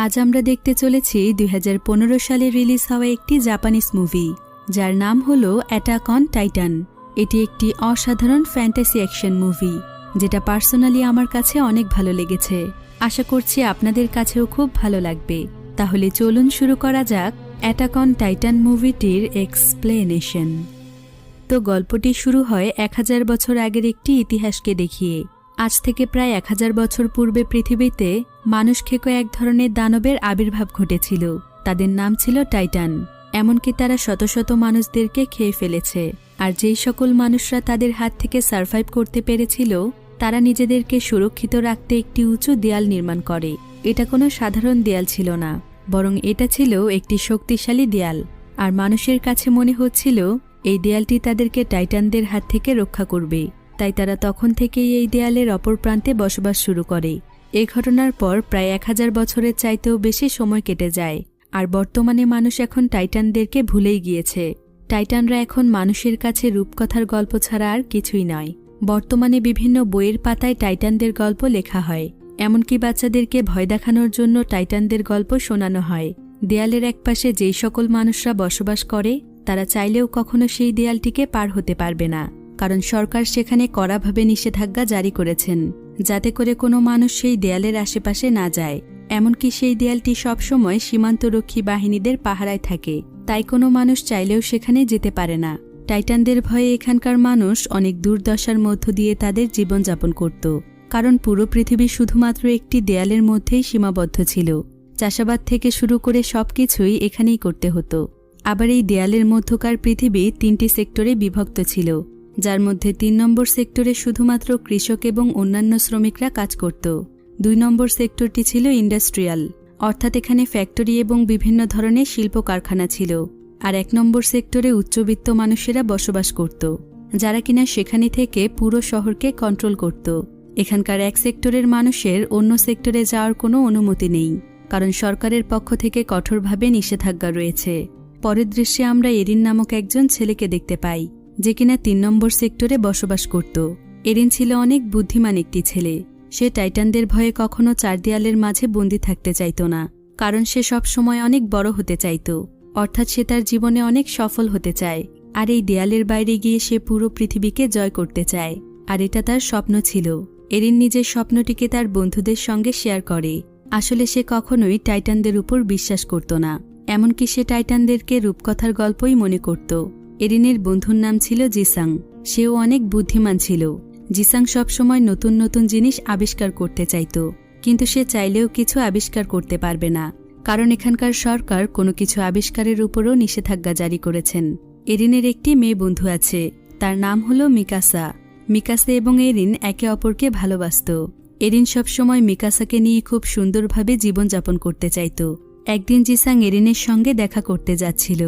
আজ আমরা দেখতে চলেছি 2015 সালে রিলিজ হওয়া একটি জাপানিজ মুভি যার নাম হলো অ্যাটাক অন টাইটান। এটি একটি অসাধারণ ফ্যান্টাসি অ্যাকশন মুভি যেটা পার্সোনালি আমার কাছে অনেক ভালো লেগেছে। আশা করছি আপনাদের কাছেও খুব ভালো লাগবে। তাহলে চলুন শুরু করা যাক অ্যাটাক অন টাইটান মুভিটির এক্সপ্লেনেশন। তো গল্পটি শুরু হয় 1000 বছর আগের একটি ইতিহাসকে দেখিয়ে। আজ থেকে প্রায় 1000 বছর পূর্বে পৃথিবীতে মানুষ খেকো এক ধরনের দানবের আবির্ভাব ঘটেছিল। তাদের নাম ছিল টাইটান। এমনকি তারা শত শত মানুষদেরকে খেয়ে ফেলেছে। আর যেই সকল মানুষরা তাদের হাত থেকে সারভাইভ করতে পেরেছিল তারা নিজেদেরকে সুরক্ষিত রাখতে একটি উঁচু দেয়াল নির্মাণ করে। এটা কোনো সাধারণ দেয়াল ছিল না, বরং এটা ছিল একটি শক্তিশালী দেয়াল। আর মানুষের কাছে মনে হচ্ছিল এই দেয়ালটি তাদেরকে টাইটানদের হাত থেকে রক্ষা করবে। তাই তারা তখন থেকেই এই দেয়ালের অপর প্রান্তে বসবাস শুরু করে। এই ঘটনার পর প্রায় 1000 বছরের চাইতেও বেশি সময় কেটে যায়। আর বর্তমানে মানুষ এখন টাইটানদেরকে ভুলেই গিয়েছে। টাইটানরা এখন মানুষের কাছে রূপকথার গল্প ছাড়া আর কিছুই নয়। বর্তমানে বিভিন্ন বইয়ের পাতায় টাইটানদের গল্প লেখা হয়। এমনকি বাচ্চাদেরকে ভয় দেখানোর জন্য টাইটানদের গল্প শোনানো হয়। দেয়ালের একপাশে যেই সকল মানুষরা বসবাস করে তারা চাইলেও কখনো সেই দেয়ালটিকে পার হতে পারবে না, কারণ সরকার সেখানে কড়াভাবে নিষেধাজ্ঞা জারি করেছেন যাতে করে কোনো মানুষ সেই দেয়ালের আশেপাশে না যায়। এমনকি সেই দেয়ালটি সবসময় সীমান্তরক্ষী বাহিনীদের পাহারায় থাকে, তাই কোনো মানুষ চাইলেও সেখানে যেতে পারে না। টাইটানদের ভয়ে এখানকার মানুষ অনেক দুর্দশার মধ্য দিয়ে তাদের জীবনযাপন করত, কারণ পুরো পৃথিবী শুধুমাত্র একটি দেয়ালের মধ্যেই সীমাবদ্ধ ছিল। চাষাবাদ থেকে শুরু করে সবকিছুই এখানেই করতে হতো। আবার এই দেয়ালের মধ্যকার পৃথিবী 3টি সেক্টরে বিভক্ত ছিল, যার মধ্যে 3 নম্বর সেক্টরে শুধুমাত্র কৃষক এবং অন্যান্য শ্রমিকরা কাজ করত। 2 নম্বর সেক্টরটি ছিল ইন্ডাস্ট্রিয়াল, অর্থাৎ এখানে ফ্যাক্টরি এবং বিভিন্ন ধরনের শিল্প কারখানা ছিল। আর 1 নম্বর সেক্টরে উচ্চবিত্ত মানুষেরা বসবাস করত, যারা কিনা সেখানে থেকে পুরো শহরকে কন্ট্রোল করত। এখানকার এক সেক্টরের মানুষের অন্য সেক্টরে যাওয়ার কোনো অনুমতি নেই, কারণ সরকারের পক্ষ থেকে কঠোরভাবে নিষেধাজ্ঞা রয়েছে। পরের দৃশ্যে আমরা এরিন নামক একজন ছেলেকে দেখতে পাই, যে কিনা 3 নম্বর সেক্টরে বসবাস করত। এরিন ছিল অনেক বুদ্ধিমান একটি ছেলে। সে টাইটানদের ভয়ে কখনো 4 দেয়ালের মাঝে বন্দী থাকতে চাইত না, কারণ সে সব সময় অনেক বড় হতে চাইত, অর্থাৎ সে তার জীবনে অনেক সফল হতে চায়। আর এই দেয়ালের বাইরে গিয়ে সে পুরো পৃথিবীকে জয় করতে চায়। আর এটা তার স্বপ্ন ছিল। এরিন নিজের স্বপ্নটিকে তার বন্ধুদের সঙ্গে শেয়ার করে। আসলে সে কখনোই টাইটানদের উপর বিশ্বাস করত না, এমনকি সে টাইটানদেরকে রূপকথার গল্পই মনে করত। এরিনের বন্ধুর নাম ছিল জিসাং। সেও অনেক বুদ্ধিমান ছিল। জিসাং সবসময় নতুন নতুন জিনিস আবিষ্কার করতে চাইত, কিন্তু সে চাইলেও কিছু আবিষ্কার করতে পারবে না, কারণ এখানকার সরকার কোনো কিছু আবিষ্কারের উপরও নিষেধাজ্ঞা জারি করেছেন। এরিনের একটি মেয়ে বন্ধু আছে, তার নাম হলো মিকাসা। মিকাসা এবং এরিন একে অপরকে ভালোবাসত। এরিন সবসময় মিকাসাকে নিয়ে খুব সুন্দরভাবে জীবনযাপন করতে চাইত। একদিন জিসাং এরিনের সঙ্গে দেখা করতে যাচ্ছিল।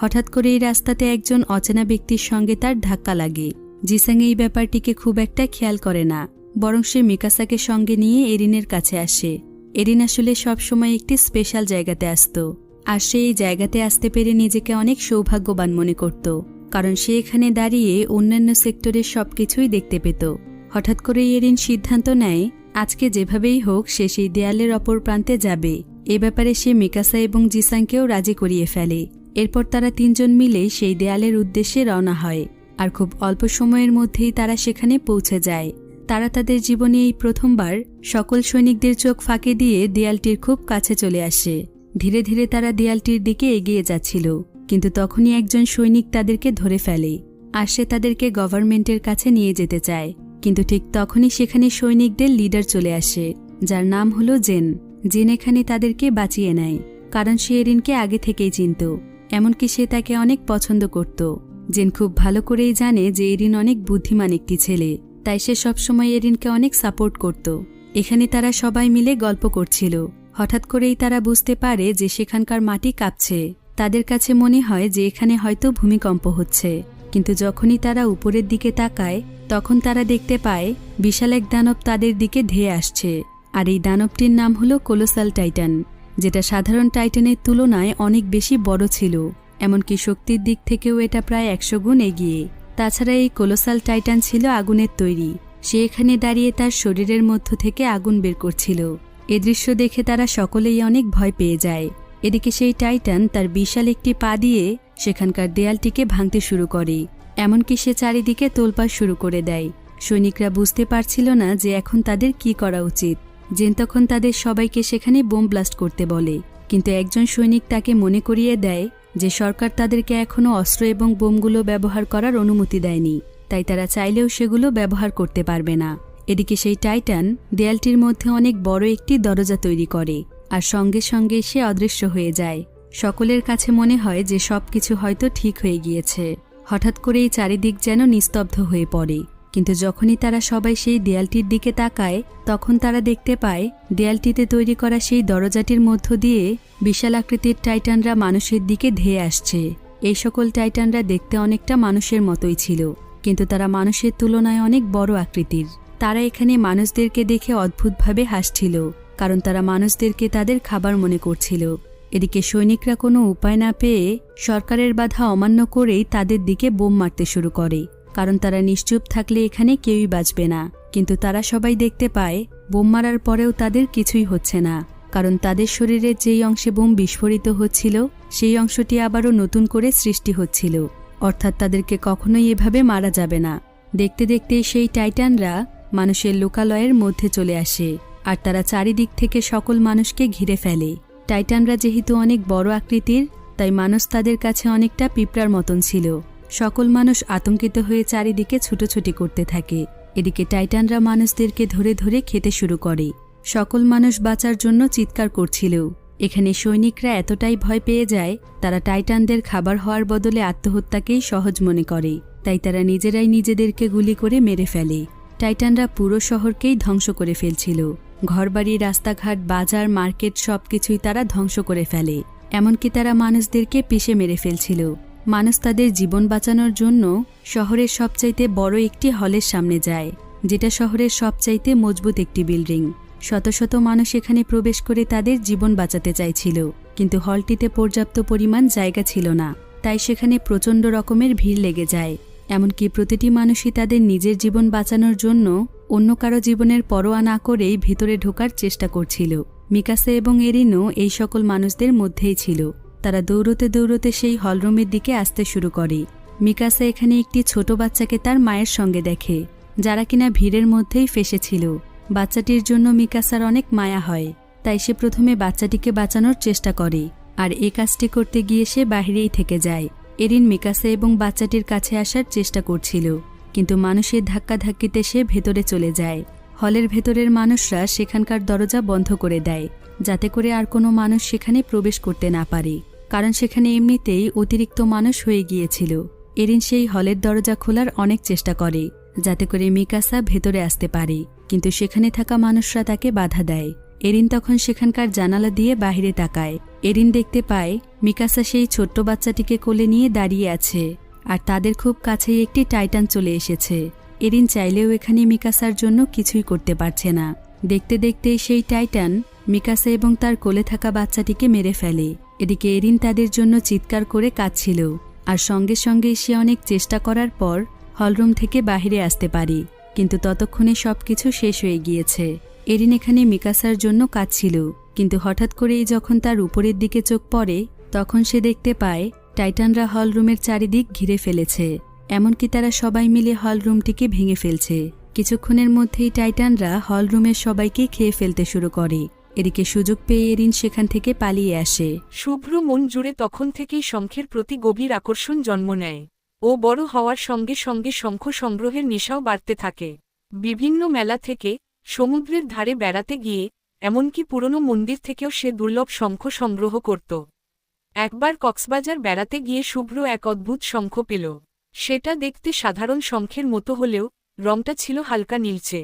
হঠাৎ করে এই রাস্তাতে একজন অচেনা ব্যক্তির সঙ্গে তার ধাক্কা লাগে। জিসাং এই ব্যাপারটিকে খুব একটা খেয়াল করে না, বরং সে মিকাসাকে সঙ্গে নিয়ে এরিনের কাছে আসে। এরিন আসলে সবসময় একটি স্পেশাল জায়গাতে আসত, আর সে এই জায়গাতে আসতে পেরে নিজেকে অনেক সৌভাগ্যবান মনে করত, কারণ সে এখানে দাঁড়িয়ে অন্যান্য সেক্টরের সবকিছুই দেখতে পেত। হঠাৎ করে এরিন সিদ্ধান্ত নেয় আজকে যেভাবেই হোক সে সেই দেয়ালের অপর প্রান্তে যাবে। এ ব্যাপারে সে মিকাসা এবং জিসাংকেও রাজি করিয়ে ফেলে। এরপর তারা 3 জন মিলে সেই দেয়ালের উদ্দেশ্যে রওনা হয়। আর খুব অল্প সময়ের মধ্যেই তারা সেখানে পৌঁছে যায়। তারা তাদের জীবনে এই প্রথমবার সকল সৈনিকদের চোখ ফাঁকি দিয়ে দেয়ালটির খুব কাছে চলে আসে। ধীরে ধীরে তারা দেয়ালটির দিকে এগিয়ে যাচ্ছিল, কিন্তু তখনই একজন সৈনিক তাদেরকে ধরে ফেলে। আর সে তাদেরকে গভর্নমেন্টের কাছে নিয়ে যেতে চায়, কিন্তু ঠিক তখনই সেখানে সৈনিকদের লিডার চলে আসে, যার নাম হলো জেন। জেন এখানে তাদেরকে বাঁচিয়ে নেয়, কারণ সে এরিনকে আগে থেকেই চিনত, এমনকি সে তাকে অনেক পছন্দ করত। জেন খুব ভালো করেই জানে যে এরিন অনেক বুদ্ধিমান একটি ছেলে, তাই সে সবসময় এরিনকে অনেক সাপোর্ট করত। এখানে তারা সবাই মিলে গল্প করছিল। হঠাৎ করেই তারা বুঝতে পারে যে সেখানকার মাটি কাঁপছে। তাদের কাছে মনে হয় যে এখানে হয়তো ভূমিকম্প হচ্ছে, কিন্তু যখনই তারা উপরের দিকে তাকায় তখন তারা দেখতে পায় বিশাল এক দানব তাদের দিকে ধেয়ে আসছে। আর এই দানবটির নাম হলো কোলোসাল টাইটান, যেটা সাধারণ টাইটানের তুলনায় অনেক বেশি বড় ছিল। এমনকি শক্তির দিক থেকেও এটা প্রায় 100 গুণ এগিয়ে। তাছাড়া এই কোলোসাল টাইটান ছিল আগুনের তৈরি। সে এখানে দাঁড়িয়ে তার শরীরের মধ্য থেকে আগুন বের করছিল। এ দৃশ্য দেখে তারা সকলেই অনেক ভয় পেয়ে যায়। এদিকে সেই টাইটান তার বিশাল একটি পা দিয়ে সেখানকার দেয়ালটিকে ভাঙতে শুরু করে, এমনকি সে চারিদিকে তোলপাড় শুরু করে দেয়। সৈনিকরা বুঝতে পারছিল না যে এখন তাদের কি করা উচিত। জেন তখন তাদের সবাইকে সেখানে বোম ব্লাস্ট করতে বলে, কিন্তু একজন সৈনিক তাকে মনে করিয়ে দেয় যে সরকার তাদেরকে এখনও অস্ত্র এবং বোমগুলো ব্যবহার করার অনুমতি দেয়নি, তাই তারা চাইলেও সেগুলো ব্যবহার করতে পারবে না। এদিকে সেই টাইটান দেয়ালটির মধ্যে অনেক বড় একটি দরজা তৈরি করে, আর সঙ্গে সঙ্গে সে অদৃশ্য হয়ে যায়। সকলের কাছে মনে হয় যে সবকিছু হয়তো ঠিক হয়ে গিয়েছে। হঠাৎ করেই চারিদিক যেন নিস্তব্ধ হয়ে পড়ে, কিন্তু যখনই তারা সবাই সেই দেয়ালটির দিকে তাকায় তখন তারা দেখতে পায় দেয়ালটিতে তৈরি করা সেই দরজাটির মধ্য দিয়ে বিশাল আকৃতির টাইটানরা মানুষের দিকে ধেয়ে আসছে। এই সকল টাইটানরা দেখতে অনেকটা মানুষের মতোই ছিল, কিন্তু তারা মানুষের তুলনায় অনেক বড় আকৃতির। তারা এখানে মানুষদেরকে দেখে অদ্ভুতভাবে হাসছিল, কারণ তারা মানুষদেরকে তাদের খাবার মনে করছিল। এদিকে সৈনিকরা কোনো উপায় না পেয়ে সরকারের বাধা অমান্য করেই তাদের দিকে বোম মারতে শুরু করে, কারণ তারা নিশ্চুপ থাকলে এখানে কেউই বাঁচবে না। কিন্তু তারা সবাই দেখতে পায় বোম মারার পরেও তাদের কিছুই হচ্ছে না, কারণ তাদের শরীরের যেই অংশে বোম বিস্ফোরিত হচ্ছিল সেই অংশটি আবারও নতুন করে সৃষ্টি হচ্ছিল, অর্থাৎ তাদেরকে কখনোই এভাবে মারা যাবে না। দেখতে দেখতে সেই টাইটানরা মানুষের লোকালয়ের মধ্যে চলে আসে, আর তারা চারিদিক থেকে সকল মানুষকে ঘিরে ফেলে। টাইটানরা যেহেতু অনেক বড় আকৃতির, তাই মানুষ তাদের কাছে অনেকটা পিঁপড়ার মতন ছিল। সকল মানুষ আতঙ্কিত হয়ে চারিদিকে ছুটোছুটি করতে থাকে। এদিকে টাইটানরা মানুষদেরকে ধরে ধরে খেতে শুরু করে। সকল মানুষ বাঁচার জন্য চিৎকার করছিল। এখানে সৈনিকরা এতটাই ভয় পেয়ে যায়, তারা টাইটানদের খাবার হওয়ার বদলে আত্মহত্যাকেই সহজ মনে করে, তাই তারা নিজেরাই নিজেদেরকে গুলি করে মেরে ফেলে। টাইটানরা পুরো শহরকেই ধ্বংস করে ফেলছিল। ঘরবাড়ি, রাস্তাঘাট, বাজার, মার্কেট সবকিছুই তারা ধ্বংস করে ফেলে। এমনকি তারা মানুষদেরকে পিষে মেরে ফেলছিল। মানুষ তাদের জীবন বাঁচানোর জন্য শহরের সবচাইতে বড় একটি হলের সামনে যায়, যেটা শহরের সবচাইতে মজবুত একটি বিল্ডিং। শত শত মানুষ এখানে প্রবেশ করে তাদের জীবন বাঁচাতে চাইছিল, কিন্তু হলটিতে পর্যাপ্ত পরিমাণ জায়গা ছিল না, তাই সেখানে প্রচণ্ড রকমের ভিড় লেগে যায়। এমনকি প্রতিটি মানুষই তাদের নিজের জীবন বাঁচানোর জন্য অন্য কারো জীবনের পরোয়া না করেই ভিতরে ঢোকার চেষ্টা করছিল। মিকাসা এবং এরিনও এই সকল মানুষদের মধ্যেই ছিল। তারা দৌড়তে দৌড়তে সেই হলরুমের দিকে আসতে শুরু করে। মিকাসা এখানে একটি ছোট বাচ্চাকে তার মায়ের সঙ্গে দেখে, যারা কিনা ভিড়ের মধ্যেই ফেসেছিল। বাচ্চাটির জন্য মিকাসার অনেক মায়া হয়, তাই সে প্রথমে বাচ্চাটিকে বাঁচানোর চেষ্টা করে, আর এই কাজটি করতে গিয়ে সে বাহিরেই থেকে যায়। এরিন মিকাসা এবং বাচ্চাটির কাছে আসার চেষ্টা করছিল, কিন্তু মানুষের ধাক্কাধাক্কিতে সে ভেতরে চলে যায়। হলের ভেতরের মানুষরা সেখানকার দরজা বন্ধ করে দেয়, যাতে করে আর কোনো মানুষ সেখানে প্রবেশ করতে না পারে, কারণ সেখানে এমনিতেই অতিরিক্ত মানুষ হয়ে গিয়েছিল। এরিন সেই হলের দরজা খোলার অনেক চেষ্টা করে, যাতে করে মিকাসা ভেতরে আসতে পারে, কিন্তু সেখানে থাকা মানুষরা তাকে বাধা দেয়। এরিন তখন সেখানকার জানালা দিয়ে বাহিরে তাকায়। এরিন দেখতে পায় মিকাসা সেই ছোট্ট বাচ্চাটিকে কোলে নিয়ে দাঁড়িয়ে আছে, আর তাদের খুব কাছেই একটি টাইটান চলে এসেছে। এরিন চাইলেও এখানে মিকাসার জন্য কিছুই করতে পারছে না। দেখতে দেখতে সেই টাইটান মিকাসা এবং তার কোলে থাকা বাচ্চাটিকে মেরে ফেলে। এদিকে এরিন তাদের জন্য চিৎকার করে কাঁদছিল, আর সঙ্গে সঙ্গে সে অনেক চেষ্টা করার পর হলরুম থেকে বাহিরে আসতে পারে, কিন্তু ততক্ষণে সবকিছু শেষ হয়ে গিয়েছে। এরিন এখানে মিকাসার জন্য কাঁদছিল, কিন্তু হঠাৎ করেই যখন তার উপরের দিকে চোখ পড়ে তখন সে দেখতে পায় টাইটানরা হলরুমের চারিদিক ঘিরে ফেলেছে। এমনকি তারা সবাই মিলে হলরুমটিকে ভেঙে ফেলছে। কিছুক্ষণের মধ্যেই টাইটানরা হলরুমের সবাইকে খেয়ে ফেলতে শুরু করে। এদিকে সুযোগ পেয়ে এরিন সেখান থেকে পালিয়ে আসে। শুভ্র মন জুড়ে তখন থেকেই শঙ্খের প্রতি গভীর আকর্ষণ জন্ম নেয়। ও বড় হওয়ার সঙ্গে সঙ্গে শঙ্খ সংগ্রহের নেশাও বাড়তে থাকে। বিভিন্ন মেলা থেকে, সমুদ্রের ধারে বেড়াতে গিয়ে, এমনকি পুরনো মন্দির থেকেও সে দুর্লভ শঙ্খ সংগ্রহ করত। একবার কক্সবাজার বেড়াতে গিয়ে শুভ্র এক অদ্ভুত শঙ্খ পেল। সেটা দেখতে সাধারণ শঙ্খের মতো হলেও রংটা ছিল হালকা নীলচে।